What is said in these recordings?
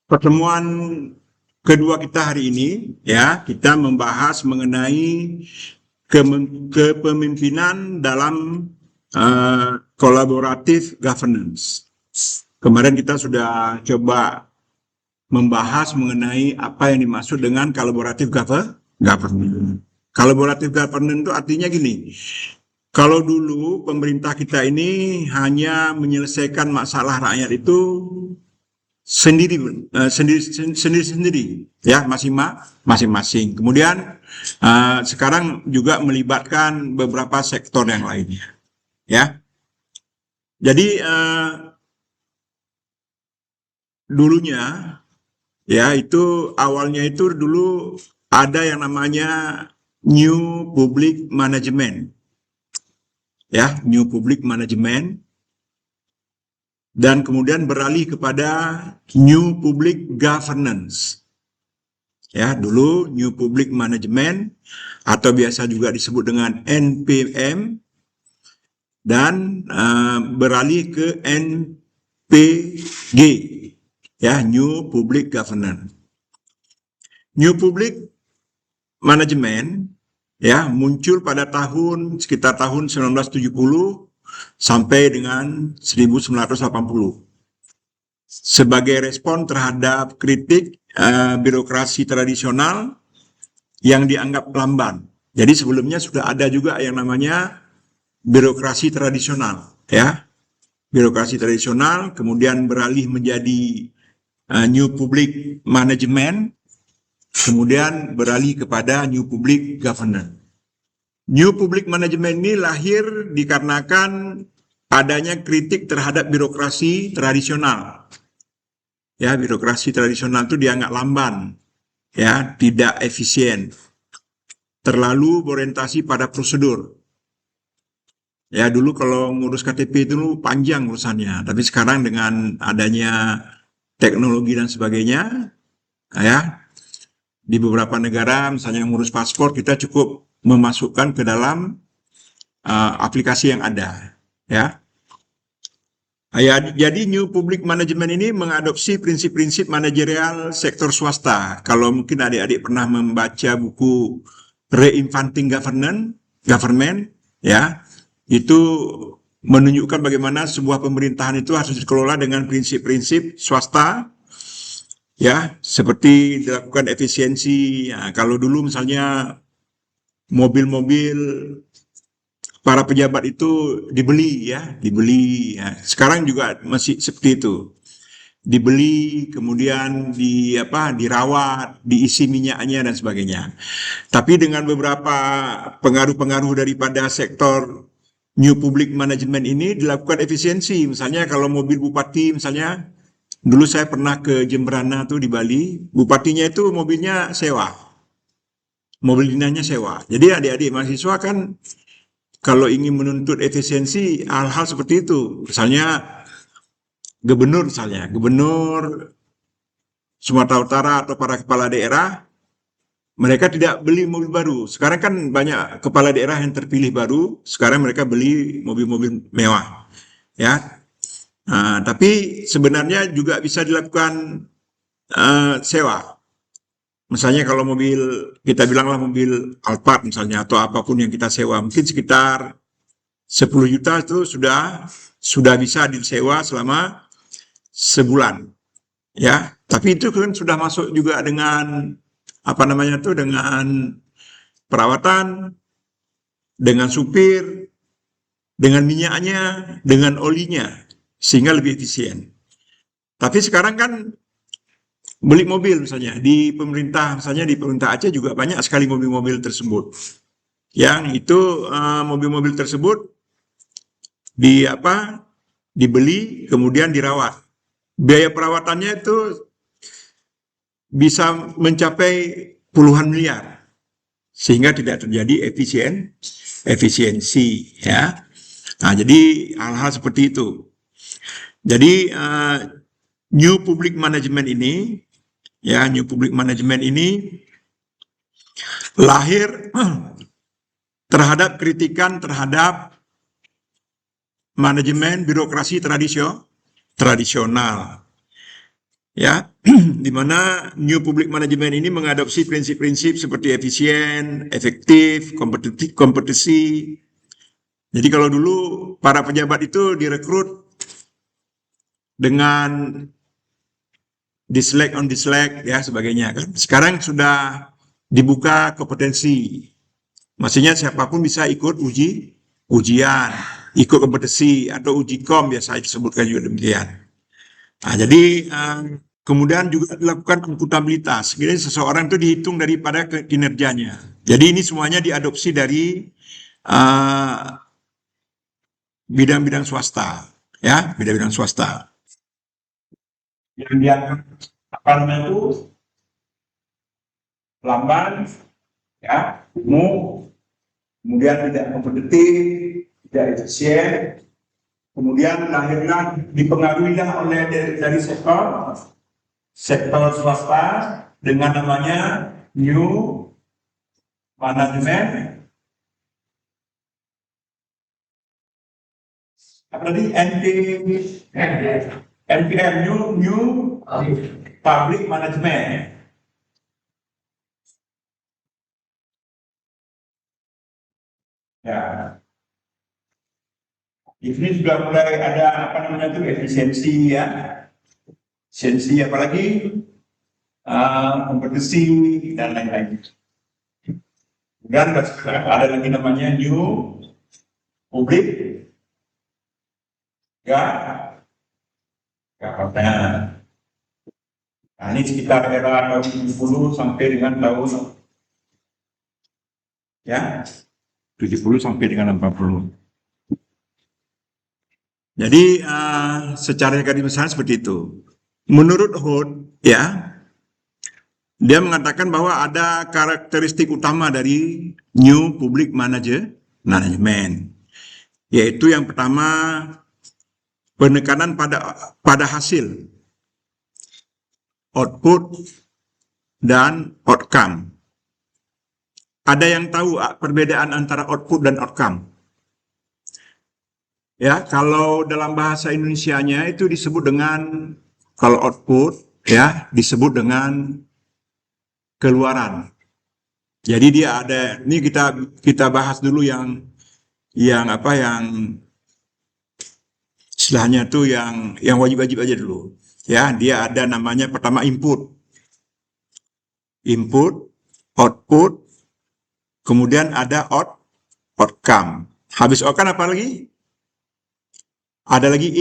Pertemuan kedua kita hari ini, ya, kita membahas mengenai kepemimpinan dalam collaborative governance. Kemarin kita sudah coba membahas mengenai apa yang dimaksud dengan collaborative governance. Collaborative governance itu artinya gini, kalau dulu pemerintah kita ini hanya menyelesaikan masalah rakyat itu sendiri, ya, masing-masing. Kemudian sekarang juga melibatkan beberapa sektor yang lainnya, ya. Jadi dulunya, ya, itu awalnya itu dulu ada yang namanya New Public Management, ya, New Public Management. Dan kemudian beralih kepada New Public Governance. Ya, dulu New Public Management atau biasa juga disebut dengan NPM, dan beralih ke NPG, ya, New Public Governance. New Public Management, ya, muncul pada sekitar tahun 1970 sampai dengan 1980 sebagai respon terhadap kritik birokrasi tradisional yang dianggap lamban. Jadi sebelumnya sudah ada juga yang namanya birokrasi tradisional, ya, birokrasi tradisional, kemudian beralih menjadi New Public Management, kemudian beralih kepada New Public Governance. New Public Management ini lahir dikarenakan adanya kritik terhadap birokrasi tradisional. Ya, birokrasi tradisional itu dianggap lamban, ya, tidak efisien, terlalu berorientasi pada prosedur. Ya, dulu kalau ngurus KTP itu panjang urusannya, tapi sekarang dengan adanya teknologi dan sebagainya, ya, di beberapa negara misalnya ngurus paspor kita cukup memasukkan ke dalam aplikasi yang ada, ya. Ya, jadi New Public Management ini mengadopsi prinsip-prinsip manajerial sektor swasta. Kalau mungkin adik-adik pernah membaca buku Reinventing Government, ya, itu menunjukkan bagaimana sebuah pemerintahan itu harus dikelola dengan prinsip-prinsip swasta, ya, seperti dilakukan efisiensi. Ya, kalau dulu misalnya mobil-mobil para pejabat itu dibeli, ya. Sekarang juga masih seperti itu. Dibeli, kemudian dirawat, diisi minyaknya dan sebagainya. Tapi dengan beberapa pengaruh-pengaruh daripada sektor New Public Management ini dilakukan efisiensi. Misalnya kalau mobil bupati, misalnya dulu saya pernah ke Jemberana tuh di Bali, bupatinya itu mobilnya sewa. Mobil dinasnya sewa. Jadi adik-adik mahasiswa kan kalau ingin menuntut efisiensi hal-hal seperti itu, misalnya gubernur Sumatera Utara atau para kepala daerah, mereka tidak beli mobil baru. Sekarang kan banyak kepala daerah yang terpilih baru, sekarang mereka beli mobil-mobil mewah, ya. Tapi sebenarnya juga bisa dilakukan sewa. Misalnya kalau mobil, kita bilanglah mobil Alphard misalnya, atau apapun yang kita sewa, mungkin sekitar 10 juta itu sudah bisa disewa selama sebulan, ya. Tapi itu kan sudah masuk juga dengan dengan perawatan, dengan supir, dengan minyaknya, dengan olinya, sehingga lebih efisien. Tapi sekarang kan beli mobil misalnya di pemerintah Aceh juga banyak sekali mobil-mobil tersebut, yang itu mobil-mobil tersebut dibeli kemudian dirawat. Biaya perawatannya itu bisa mencapai puluhan miliar, sehingga tidak terjadi efisiensi, ya. Nah, jadi hal-hal seperti itu. Jadi New Public Management ini, ya, New Public Management ini lahir terhadap kritikan terhadap manajemen birokrasi tradisional. ya, di mana New Public Management ini mengadopsi prinsip-prinsip seperti efisien, efektif, kompetisi. Jadi kalau dulu para pejabat itu direkrut dengan dislike on dislike ya sebagainya kan. Sekarang sudah dibuka kompetensi. Maksudnya siapapun bisa ikut ujian, ikut kompetisi atau uji kom biasa disebutkan juga demikian. Nah, jadi kemudian juga dilakukan akuntabilitas. Jadi seseorang itu dihitung daripada kinerjanya. Jadi ini semuanya diadopsi dari eh, bidang-bidang swasta, ya, bidang-bidang swasta. Yang dianggap apa namanya itu lamban, ya, kemudian tidak kompetitif, tidak efisien, kemudian lahirlah dipengaruhilah oleh dari sektor swasta dengan namanya New Management apa tadi NPM New Public Management. Ya, ini sudah mulai ada apa namanya itu efisiensi ya, efisiensi apalagi kompetisi dan lain-lain. Dan ada lagi namanya New Public Governance. Nah, ini sekitar era tahun 70 sampai dengan tahun ya 70 sampai dengan 80. Jadi secara garis besar seperti itu. Menurut Hood, ya, dia mengatakan bahwa ada karakteristik utama dari New Public Management, yaitu yang pertama penekanan pada hasil, output dan outcome. Ada yang tahu perbedaan antara output dan outcome? Ya, kalau dalam bahasa Indonesianya itu disebut dengan kalau output ya disebut dengan keluaran. Jadi dia ada ini kita bahas dulu yang apa yang istilahnya tuh yang wajib-wajib aja dulu. Ya, dia ada namanya pertama input, output, kemudian ada outcome. Habis outcome apa lagi? Ada lagi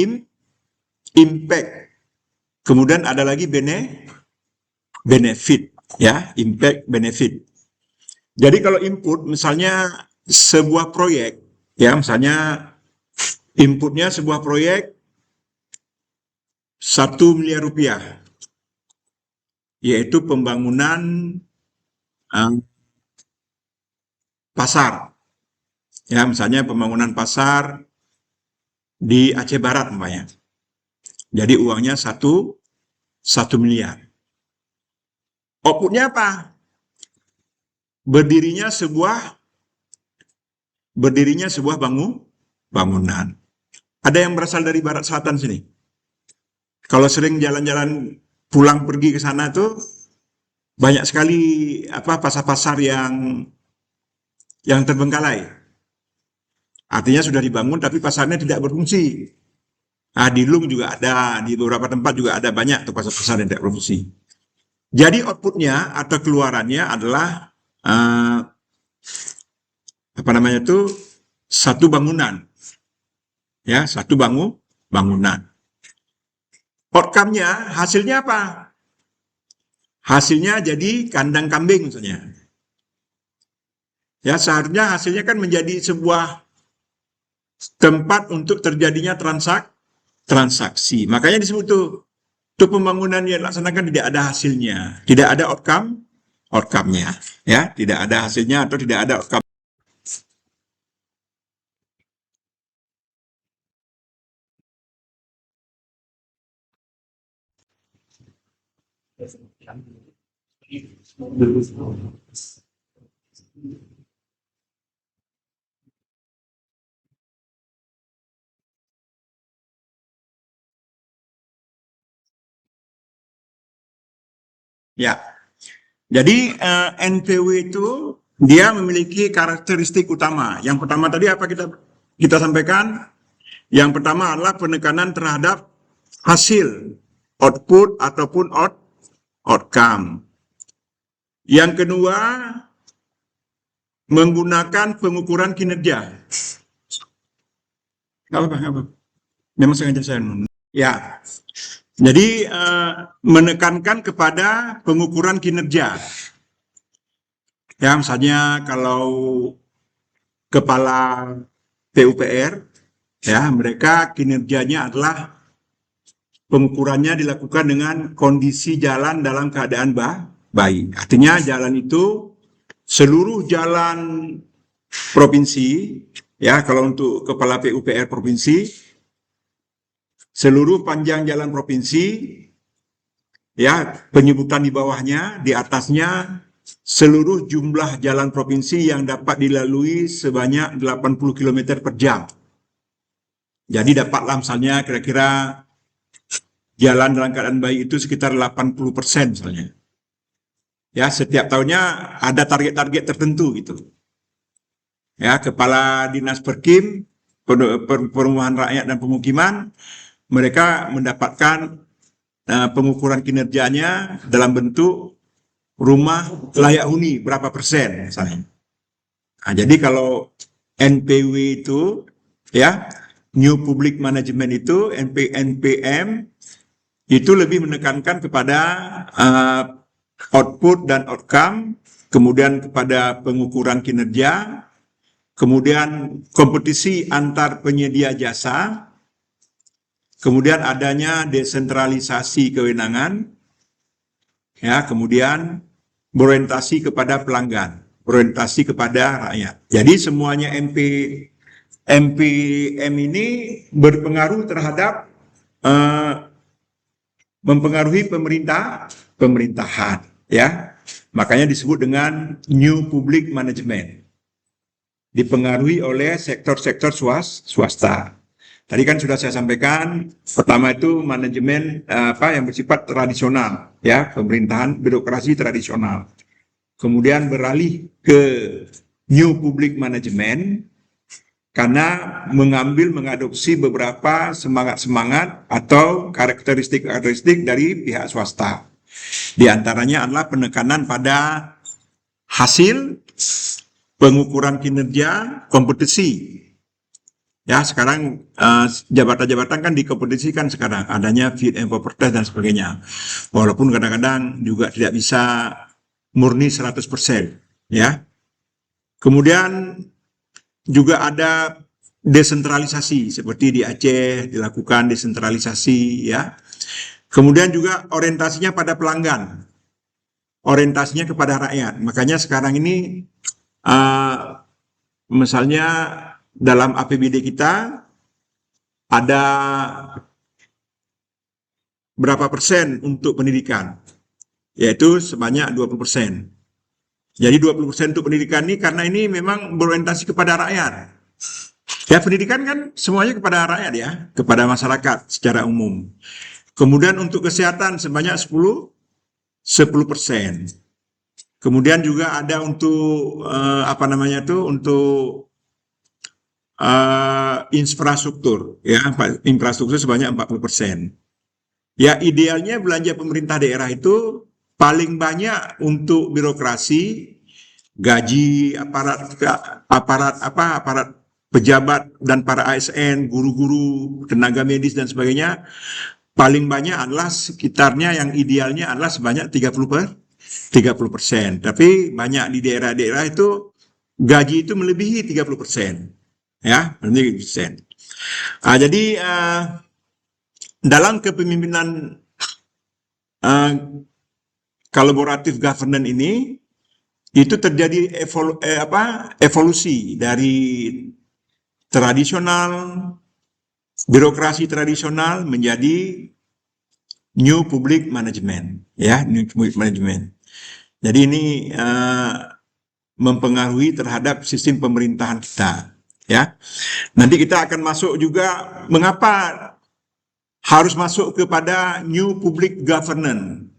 impact. Kemudian ada lagi benefit, ya, impact benefit. Jadi kalau input misalnya sebuah proyek, ya, misalnya inputnya sebuah proyek 1 miliar rupiah, yaitu pembangunan pasar, ya, misalnya pembangunan pasar di Aceh Barat, umpamanya. Jadi uangnya 1 miliar. Outputnya apa? Berdirinya sebuah bangunan. Ada yang berasal dari barat selatan sini. Kalau sering jalan-jalan pulang pergi ke sana tuh banyak sekali apa pasar-pasar yang terbengkalai. Artinya sudah dibangun tapi pasarnya tidak berfungsi. Nah, di Lung juga ada, di beberapa tempat juga ada banyak tuh pasar-pasar yang tidak berfungsi. Jadi outputnya atau keluarannya adalah apa namanya itu satu bangunan, ya, satu bangunan. Outcome-nya, hasilnya apa? Hasilnya jadi kandang kambing misalnya. Ya, seharusnya hasilnya kan menjadi sebuah tempat untuk terjadinya transaksi. Makanya disebut tuh pembangunan yang dilaksanakan tidak ada hasilnya, tidak ada outcome-nya, ya, tidak ada hasilnya atau tidak ada outcome. Ya, jadi NPW itu dia memiliki karakteristik utama. Yang pertama tadi apa kita sampaikan? Yang pertama adalah penekanan terhadap hasil, output ataupun outcome. Yang kedua, menggunakan pengukuran kinerja. Nggak apa-apa. Memang sengaja saya. Ya, jadi menekankan kepada pengukuran kinerja. Ya, misalnya kalau kepala PUPR, ya mereka kinerjanya adalah pengukurannya dilakukan dengan kondisi jalan dalam keadaan baik. Artinya jalan itu seluruh jalan provinsi, ya kalau untuk kepala PUPR provinsi, seluruh panjang jalan provinsi, ya penyebutan di bawahnya, di atasnya seluruh jumlah jalan provinsi yang dapat dilalui sebanyak 80 km per jam. Jadi dapatlah misalnya kira-kira jalan dalam keadaan baik itu sekitar 80% misalnya. Ya, setiap tahunnya ada target-target tertentu gitu. Ya, Kepala Dinas Perkim, Perumahan Rakyat dan Pemukiman, mereka mendapatkan pengukuran kinerjanya dalam bentuk rumah layak huni berapa persen misalnya. Nah, jadi kalau NPW itu, ya, New Public Management itu, NPM, itu lebih menekankan kepada output dan outcome, kemudian kepada pengukuran kinerja, kemudian kompetisi antar penyedia jasa, kemudian adanya desentralisasi kewenangan, ya, kemudian berorientasi kepada pelanggan, berorientasi kepada rakyat. Jadi semuanya MPM ini berpengaruh terhadap mempengaruhi pemerintahan, ya. Makanya disebut dengan New Public Management. Dipengaruhi oleh sektor-sektor swasta. Tadi kan sudah saya sampaikan, pertama itu manajemen yang bersifat tradisional, ya, pemerintahan birokrasi tradisional. Kemudian beralih ke New Public Management karena mengadopsi beberapa semangat-semangat atau karakteristik-karakteristik dari pihak swasta. Di antaranya adalah penekanan pada hasil, pengukuran kinerja, kompetisi. Ya, sekarang jabatan-jabatan kan dikompetisikan sekarang, adanya fit and proper test dan sebagainya. Walaupun kadang-kadang juga tidak bisa murni 100%, ya. Kemudian juga ada desentralisasi, seperti di Aceh dilakukan desentralisasi, ya. Kemudian juga orientasinya pada pelanggan, orientasinya kepada rakyat. Makanya sekarang ini misalnya dalam APBD kita ada berapa persen untuk pendidikan, yaitu sebanyak 20%. Jadi 20% untuk pendidikan ini karena ini memang berorientasi kepada rakyat. Ya, pendidikan kan semuanya kepada rakyat, ya, kepada masyarakat secara umum. Kemudian untuk kesehatan sebanyak 10%. Kemudian juga ada untuk untuk infrastruktur, ya, infrastruktur sebanyak 40%. Ya, idealnya belanja pemerintah daerah itu paling banyak untuk birokrasi, gaji aparat pejabat dan para ASN, guru-guru, tenaga medis dan sebagainya, paling banyak adalah sekitarnya yang idealnya adalah sebanyak 30%. Tapi banyak di daerah-daerah itu gaji itu melebihi 30%. Ya, melebihi 30%. Jadi dalam kepemimpinan kolaboratif governance ini itu terjadi evolusi dari tradisional, birokrasi tradisional menjadi New Public Management, ya, New Public Management. Jadi ini mempengaruhi terhadap sistem pemerintahan kita, ya. Nanti kita akan masuk juga mengapa harus masuk kepada New Public Governance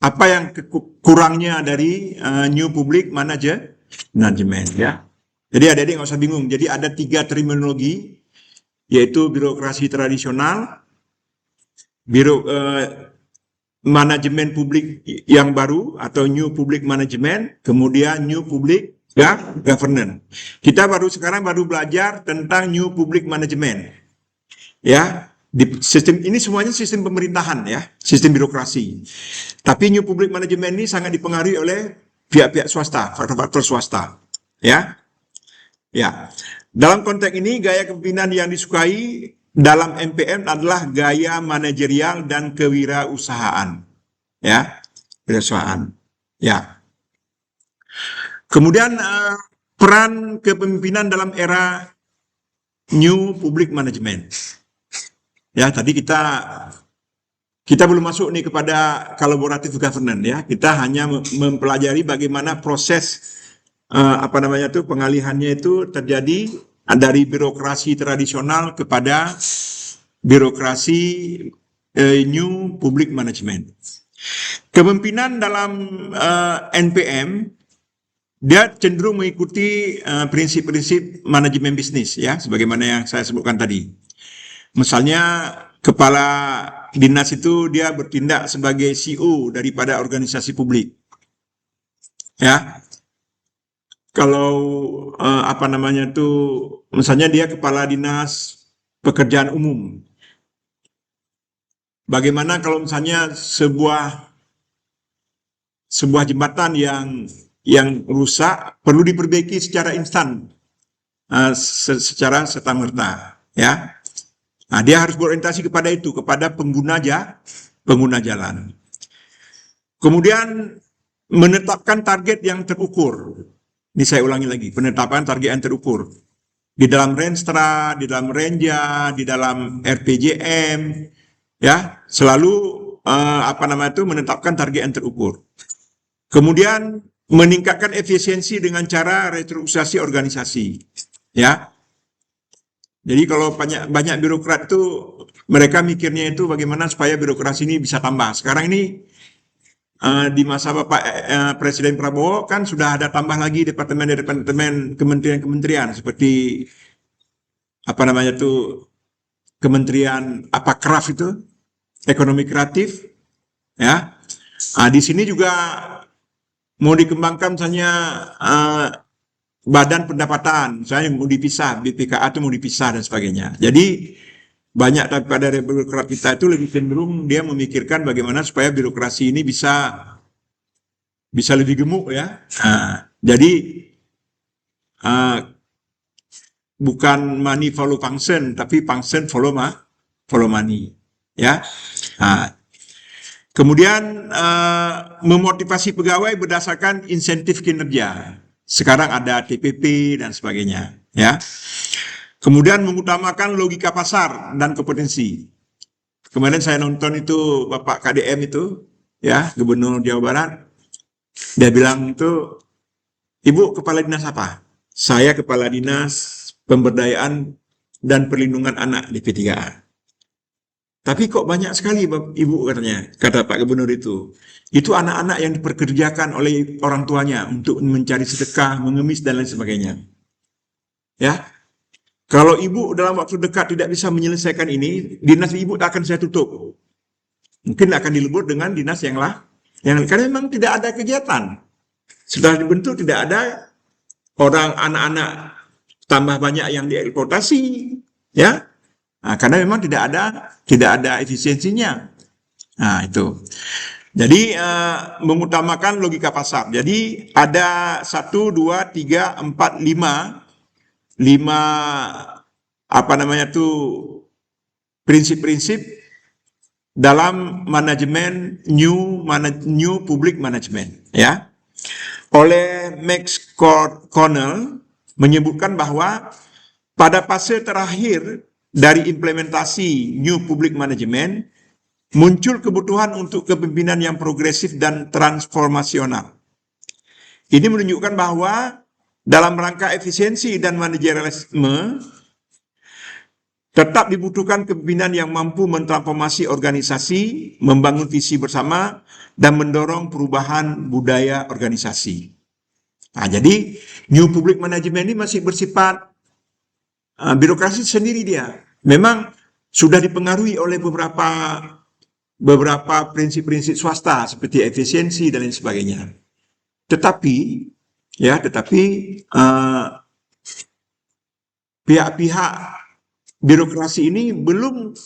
apa yang kurangnya dari New Public Management ya. Jadi adik-adik nggak usah bingung. Jadi ada 3 terminologi, yaitu birokrasi tradisional, manajemen publik yang baru atau New Public Management, kemudian New Public Governance. Kita sekarang baru belajar tentang New Public Management. Ya, di sistem ini semuanya sistem pemerintahan ya, sistem birokrasi. Tapi New Public Management ini sangat dipengaruhi oleh pihak-pihak swasta, faktor-faktor swasta. Ya. Ya. Dalam konteks ini gaya kepemimpinan yang disukai dalam MPM adalah gaya manajerial dan kewirausahaan. Ya, kewirausahaan. Ya. Kemudian peran kepemimpinan dalam era New Public Management. Ya, tadi kita belum masuk nih kepada collaborative governance ya. Kita hanya mempelajari bagaimana proses pengalihannya itu terjadi dari birokrasi tradisional kepada birokrasi New Public Management. Kepemimpinan dalam NPM dia cenderung mengikuti prinsip-prinsip manajemen bisnis ya, sebagaimana yang saya sebutkan tadi. Misalnya kepala dinas itu dia bertindak sebagai CEO daripada organisasi publik. Ya. Kalau misalnya dia kepala dinas pekerjaan umum. Bagaimana kalau misalnya sebuah jembatan yang rusak perlu diperbaiki secara instan, secara serta-merta, ya. Nah, dia harus berorientasi kepada itu, kepada pengguna jalan. Kemudian menetapkan target yang terukur. Ini saya ulangi lagi, penetapan target yang terukur. Di dalam Renstra, di dalam Renja, di dalam RPJM, ya, selalu menetapkan target yang terukur. Kemudian meningkatkan efisiensi dengan cara restrukturisasi organisasi, ya. Jadi kalau banyak birokrat itu mereka mikirnya itu bagaimana supaya birokrasi ini bisa tambah. Sekarang ini di masa Bapak Presiden Prabowo kan sudah ada tambah lagi departemen-departemen kementerian-kementerian seperti Kementerian Kraf itu, ekonomi kreatif, ya. Di sini juga mau dikembangkan misalnya badan pendapatan, misalnya mau dipisah, BPKA itu mau dipisah dan sebagainya. Jadi banyak daripada birokrat kita itu lebih cenderung dia memikirkan bagaimana supaya birokrasi ini bisa lebih gemuk ya. Jadi bukan money follow function, tapi function follow money, ya. Kemudian memotivasi pegawai berdasarkan insentif kinerja. Sekarang ada TPP dan sebagainya, ya. Kemudian mengutamakan logika pasar dan kompetensi. Kemarin saya nonton itu Bapak KDM itu, ya, Gubernur Jawa Barat. Dia bilang itu, Ibu kepala dinas apa? Saya kepala dinas pemberdayaan dan perlindungan anak di P3A. Tapi kok banyak sekali Ibu katanya, kata Pak Gubernur itu. Itu anak-anak yang diperkerjakan oleh orang tuanya untuk mencari sedekah, mengemis dan lain sebagainya. Ya, kalau Ibu dalam waktu dekat tidak bisa menyelesaikan ini, dinas Ibu akan saya tutup. Mungkin akan dilebur dengan dinas yang karena memang tidak ada kegiatan. Sudah dibentuk tidak ada orang anak-anak tambah banyak yang dieksploitasi, ya. Karena memang tidak ada efisiensinya. Nah, itu. Jadi mengutamakan logika pasar. Jadi ada 1, 2, 3, 4, 5 prinsip-prinsip dalam manajemen new public management, ya. Oleh Max Cornell menyebutkan bahwa pada fase terakhir dari implementasi new public management muncul kebutuhan untuk kepemimpinan yang progresif dan transformasional. Ini menunjukkan bahwa dalam rangka efisiensi dan manajerialisme, Tetap dibutuhkan kepemimpinan yang mampu mentransformasi organisasi, membangun visi bersama, dan mendorong perubahan budaya organisasi. Nah, jadi New Public Management ini masih bersifat birokrasi sendiri dia. Memang sudah dipengaruhi oleh beberapa prinsip-prinsip swasta seperti efisiensi dan lain sebagainya. Tetapi pihak-pihak birokrasi ini belum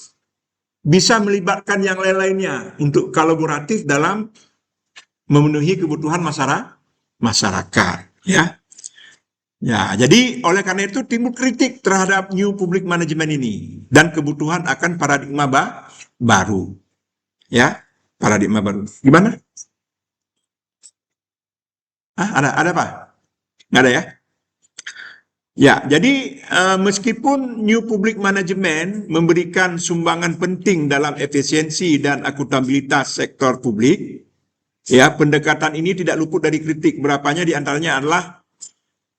bisa melibatkan yang lain-lainnya untuk kolaboratif dalam memenuhi kebutuhan masyarakat, ya. Ya, jadi oleh karena itu timbul kritik terhadap New Public Management ini dan kebutuhan akan paradigma baru, ya, paradigma baru. Gimana? Ada apa? Nggak ada ya? Ya, jadi meskipun New Public Management memberikan sumbangan penting dalam efisiensi dan akuntabilitas sektor publik, ya, pendekatan ini tidak luput dari kritik. Berapanya diantaranya adalah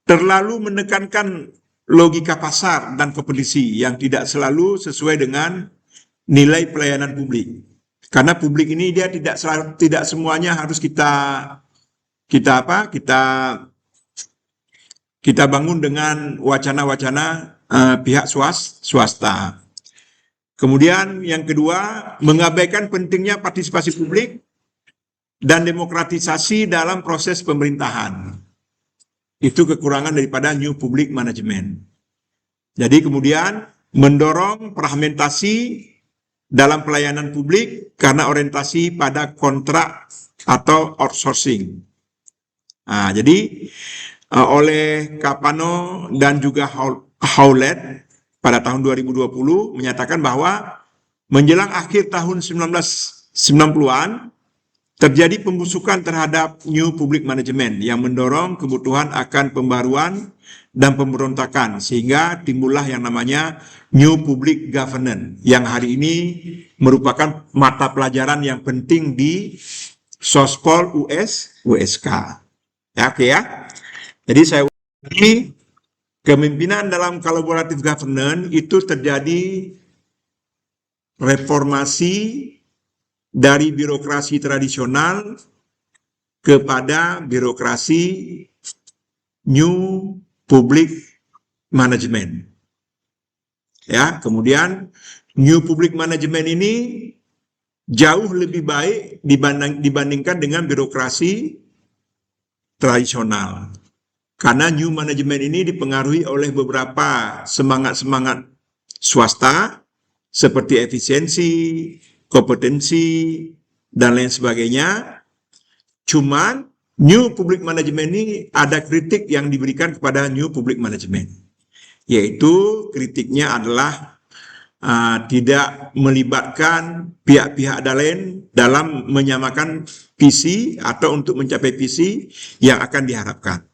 terlalu menekankan logika pasar dan kompetisi yang tidak selalu sesuai dengan nilai pelayanan publik. Karena publik ini dia tidak semuanya harus kita bangun dengan wacana-wacana pihak swasta. Kemudian yang kedua, mengabaikan pentingnya partisipasi publik dan demokratisasi dalam proses pemerintahan. Itu kekurangan daripada New Public Management. Jadi kemudian mendorong fragmentasi dalam pelayanan publik karena orientasi pada kontrak atau outsourcing. Nah, jadi oleh Kapano dan juga Howlett pada tahun 2020 menyatakan bahwa menjelang akhir tahun 1990-an terjadi pembusukan terhadap New Public Management yang mendorong kebutuhan akan pembaruan dan pemberontakan sehingga timbullah yang namanya New Public Governance yang hari ini merupakan mata pelajaran yang penting di Sospol USK. Ya, oke ya. Jadi saya ulangi, kepemimpinan dalam collaborative governance itu terjadi reformasi dari birokrasi tradisional kepada birokrasi New Public Management. Ya, kemudian New Public Management ini jauh lebih baik dibandingkan dengan birokrasi tradisional. Karena New Management ini dipengaruhi oleh beberapa semangat-semangat swasta seperti efisiensi, kompetensi, dan lain sebagainya. Cuman New Public Management ini ada kritik yang diberikan kepada New Public Management. Yaitu kritiknya adalah tidak melibatkan pihak-pihak lain dalam menyamakan visi atau untuk mencapai visi yang akan diharapkan.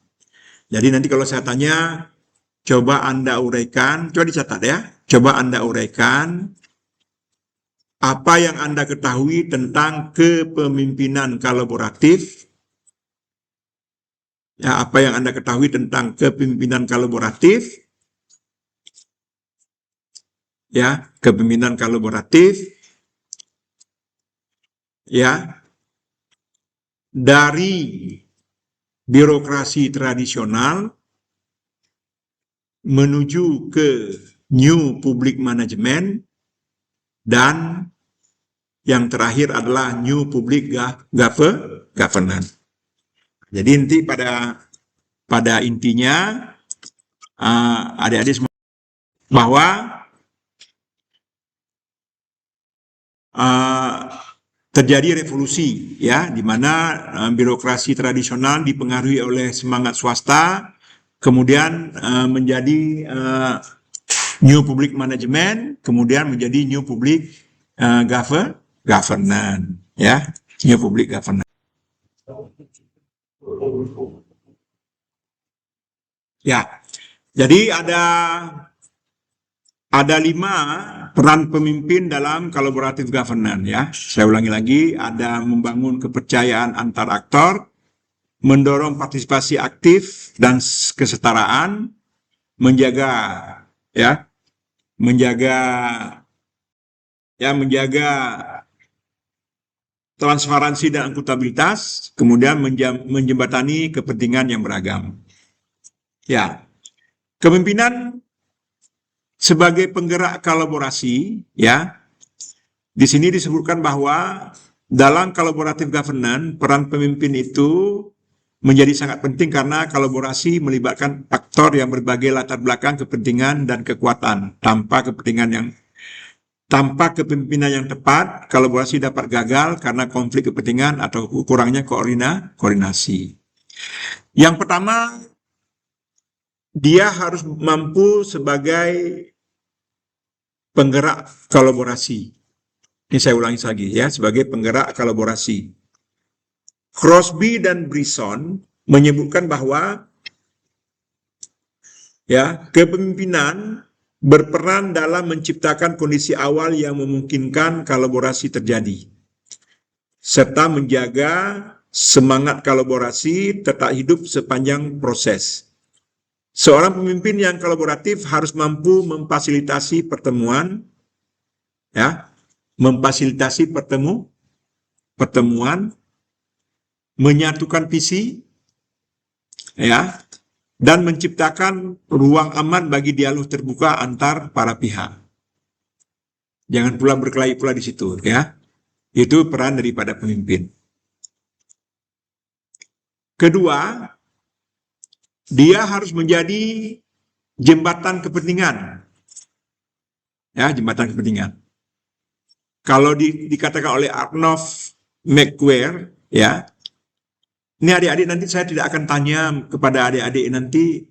Jadi nanti kalau saya tanya, coba Anda uraikan, coba dicatat ya, coba Anda uraikan apa yang Anda ketahui tentang kepemimpinan kolaboratif? Ya, apa yang Anda ketahui tentang kepemimpinan kolaboratif? Ya, kepemimpinan kolaboratif. Ya, dari birokrasi tradisional menuju ke New Public Management. Dan yang terakhir adalah New Public Governance. Jadi inti pada intinya adik-adik semua bahwa terjadi revolusi ya, di mana birokrasi tradisional dipengaruhi oleh semangat swasta, kemudian menjadi New Public Management, kemudian menjadi New Public Governance, ya, New Public Governance. Ya, jadi ada 5 peran pemimpin dalam collaborative governance ya. Saya ulangi lagi, ada membangun kepercayaan antar aktor, mendorong partisipasi aktif dan kesetaraan, menjaga ya menjaga menjaga transparansi dan akuntabilitas, kemudian menjembatani kepentingan yang beragam. Ya, kepemimpinan sebagai penggerak kolaborasi, ya, di sini disebutkan bahwa dalam collaborative governance, peran pemimpin itu menjadi sangat penting karena kolaborasi melibatkan aktor yang berbagai latar belakang kepentingan dan kekuatan. Tanpa kepemimpinan yang tepat, kolaborasi dapat gagal karena konflik kepentingan atau kurangnya koordinasi. Yang pertama, dia harus mampu sebagai penggerak kolaborasi. Ini saya ulangi lagi ya, sebagai penggerak kolaborasi. Crosby dan Brisson menyebutkan bahwa kepemimpinan berperan dalam menciptakan kondisi awal yang memungkinkan kolaborasi terjadi, serta menjaga semangat kolaborasi tetap hidup sepanjang proses. Seorang pemimpin yang kolaboratif harus mampu memfasilitasi pertemuan, pertemuan, menyatukan visi, dan menciptakan ruang aman bagi dialog terbuka antar para pihak. Jangan pula berkelahi pula di situ, ya. Itu peran daripada pemimpin. Kedua, dia harus menjadi jembatan kepentingan. Ya, jembatan kepentingan. Kalau dikatakan oleh Arnold McQuarrie, ya, ini adik-adik nanti saya tidak akan tanya kepada adik-adik nanti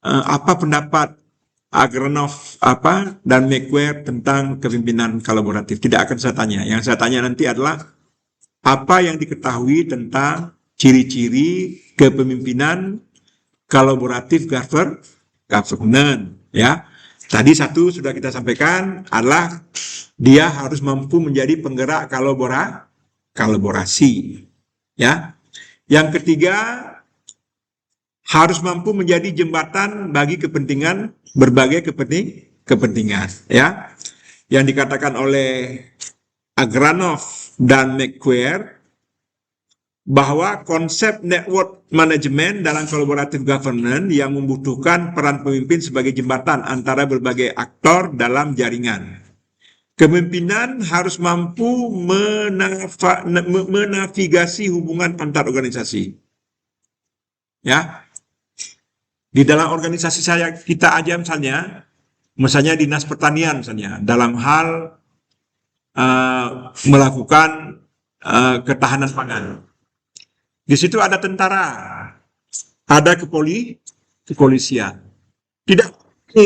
apa pendapat Agranov dan McQuarrie tentang kepemimpinan kolaboratif. Tidak akan saya tanya. Yang saya tanya nanti adalah apa yang diketahui tentang ciri-ciri kepemimpinan kolaboratif governance. Ya, tadi satu sudah kita sampaikan adalah dia harus mampu menjadi penggerak kolaborasi. Ya. Yang ketiga, harus mampu menjadi jembatan bagi kepentingan berbagai kepentingan, ya. Yang dikatakan oleh Agranov dan McQuarrie bahwa konsep network management dalam collaborative governance yang membutuhkan peran pemimpin sebagai jembatan antara berbagai aktor dalam jaringan. Kepemimpinan harus mampu menavigasi hubungan antar organisasi. Ya, di dalam organisasi kita aja misalnya dinas pertanian misalnya, dalam hal melakukan ketahanan pangan. Di situ ada tentara, ada kepolisian. Tidak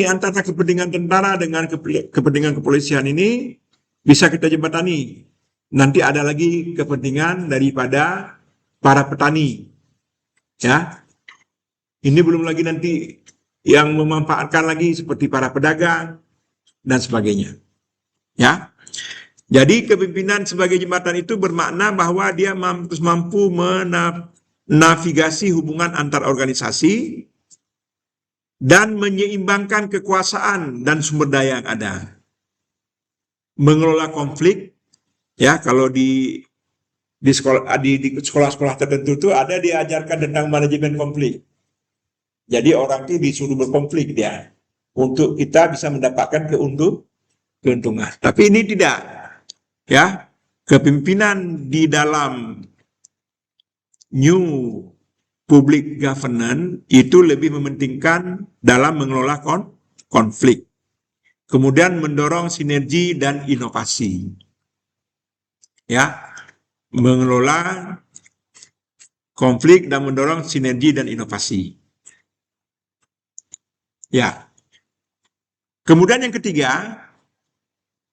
antara kepentingan tentara dengan kepentingan kepolisian ini bisa kita jembatani. Nanti ada lagi kepentingan daripada para petani. Ya. Ini belum lagi nanti yang memanfaatkan lagi seperti para pedagang dan sebagainya. Ya. Jadi kepemimpinan sebagai jembatan itu bermakna bahwa dia mampu menavigasi hubungan antar organisasi dan menyeimbangkan kekuasaan dan sumber daya yang ada. Mengelola konflik, ya, kalau di sekolah-sekolah tertentu itu ada diajarkan tentang manajemen konflik. Jadi orang itu disuruh berkonflik dia untuk kita bisa mendapatkan keuntungan. Tapi ini tidak. Ya, kepemimpinan di dalam New Public Governance itu lebih mementingkan dalam mengelola konflik. Kemudian mendorong sinergi dan inovasi. Ya, mengelola konflik dan mendorong sinergi dan inovasi. Ya. Kemudian yang ketiga,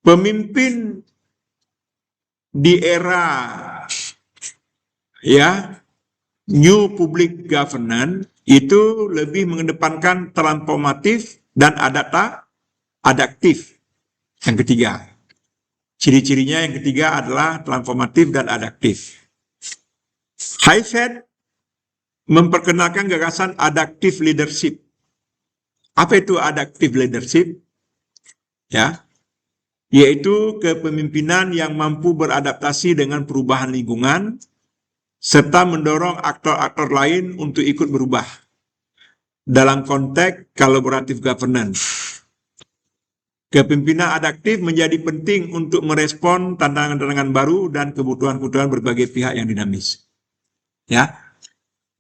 pemimpin di era New Public Governance itu lebih mengedepankan transformatif dan adaptif. Yang ketiga, ciri-cirinya yang ketiga adalah transformatif dan adaptif. Heifetz memperkenalkan gagasan adaptive leadership. Apa itu adaptive leadership? ya, yaitu kepemimpinan yang mampu beradaptasi dengan perubahan lingkungan serta mendorong aktor-aktor lain untuk ikut berubah dalam konteks collaborative governance. Kepemimpinan adaptif menjadi penting untuk merespon tantangan-tantangan baru dan kebutuhan-kebutuhan berbagai pihak yang dinamis. Ya,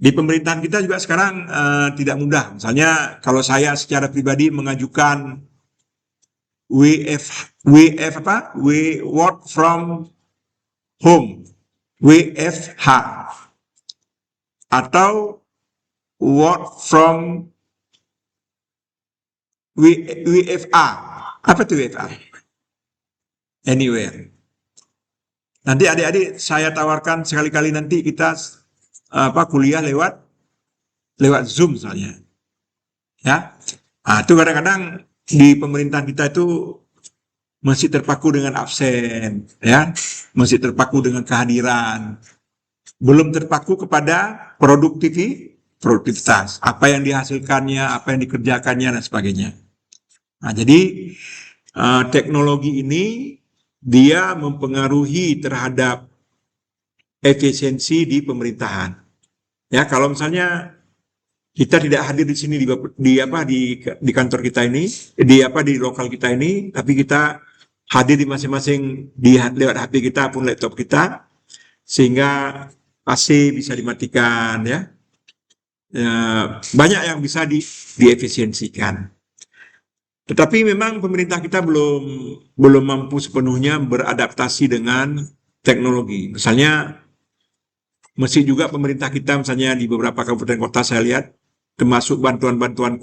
di pemerintahan kita juga sekarang tidak mudah. Misalnya kalau saya secara pribadi mengajukan we work from home, WFH, atau work from WFA. Apa itu WFA? Anywhere. Nanti adik-adik saya tawarkan sekali-kali nanti kita kuliah lewat Zoom misalnya. Ya. Nah, itu kadang-kadang di pemerintahan kita itu masih terpaku dengan absen, ya, masih terpaku dengan kehadiran, belum terpaku kepada produktivitas, apa yang dihasilkannya, apa yang dikerjakannya dan sebagainya. Nah, jadi teknologi ini dia mempengaruhi terhadap efisiensi di pemerintahan. Ya, kalau misalnya kita tidak hadir di sini di kantor kita ini, di lokal kita ini, tapi kita hadir di masing-masing lewat HP kita pun laptop kita, sehingga AC bisa dimatikan, ya. Banyak yang bisa diefisiensikan. Tetapi memang pemerintah kita belum mampu sepenuhnya beradaptasi dengan teknologi. Misalnya, mesti juga pemerintah kita misalnya di beberapa kabupaten kota saya lihat, termasuk bantuan-bantuan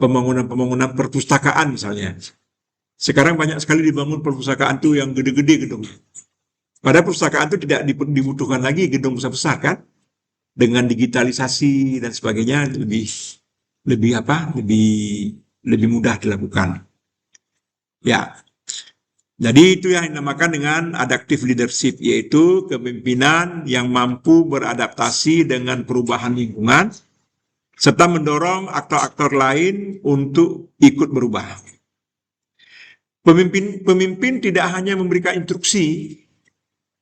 pembangunan perpustakaan misalnya. Sekarang banyak sekali dibangun perpustakaan tuh yang gede-gede gedung. Padahal perpustakaan itu tidak dibutuhkan lagi gedung besar-besar kan? Dengan digitalisasi dan sebagainya lebih mudah dilakukan. Ya, jadi itu yang dinamakan dengan adaptive leadership, yaitu kepemimpinan yang mampu beradaptasi dengan perubahan lingkungan serta mendorong aktor-aktor lain untuk ikut berubah. Pemimpin tidak hanya memberikan instruksi,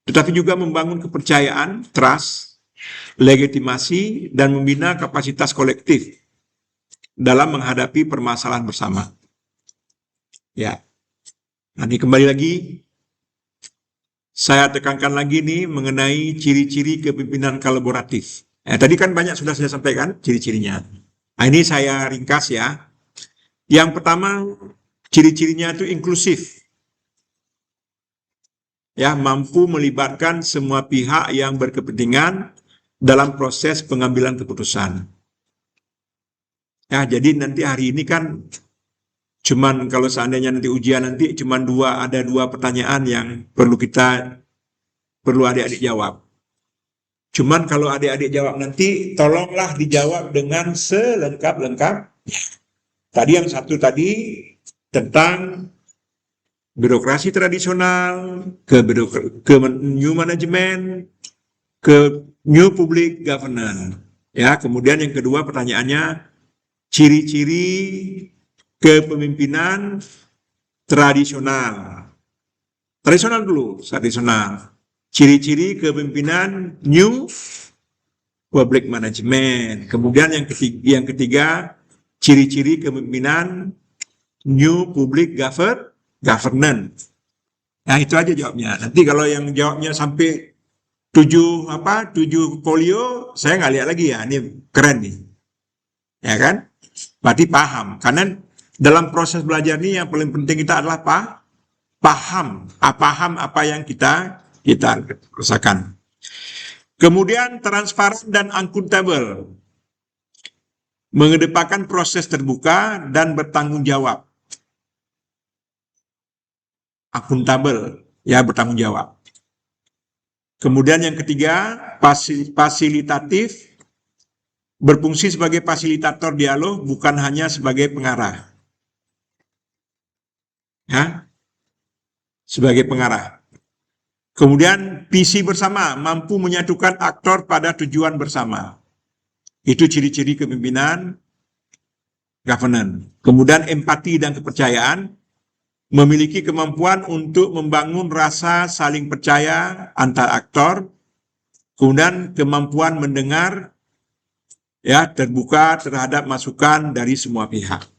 tetapi juga membangun kepercayaan, trust, legitimasi, dan membina kapasitas kolektif dalam menghadapi permasalahan bersama. Ya, nanti kembali lagi, saya tekankan lagi nih mengenai ciri-ciri kepemimpinan kolaboratif. Tadi kan banyak sudah saya sampaikan ciri-cirinya. Nah, ini saya ringkas ya. Yang pertama, ciri-cirinya itu inklusif. Ya, mampu melibatkan semua pihak yang berkepentingan dalam proses pengambilan keputusan. Ya, jadi nanti hari ini kan kalau seandainya nanti ujian nanti ada dua pertanyaan yang perlu adik-adik jawab. Cuman kalau adik-adik jawab nanti tolonglah dijawab dengan selengkap-lengkap. Tadi yang satu tentang birokrasi tradisional, ke new management, ke new public governance. Ya, kemudian yang kedua pertanyaannya ciri-ciri kepemimpinan tradisional. Tradisional. Ciri-ciri kepemimpinan new public management. Kemudian yang ketiga ciri-ciri kepemimpinan new public governance. Nah, itu aja jawabnya. Nanti kalau yang jawabnya sampai 7 folio, saya nggak lihat lagi ya. Ini keren nih. Ya kan? Berarti paham. Karena dalam proses belajar ini yang paling penting kita adalah paham apa yang kita rasakan. Kemudian transparan dan akuntabel, mengedepankan proses terbuka dan bertanggung jawab. Akuntabel, ya, bertanggung jawab. Kemudian yang ketiga, fasilitatif, berfungsi sebagai fasilitator dialog, bukan hanya sebagai pengarah. Ya, sebagai pengarah. Kemudian visi bersama, mampu menyatukan aktor pada tujuan bersama. Itu ciri-ciri kepemimpinan governance. Kemudian empati dan kepercayaan, memiliki kemampuan untuk membangun rasa saling percaya antar aktor, kemudian kemampuan mendengar, ya, terbuka terhadap masukan dari semua pihak.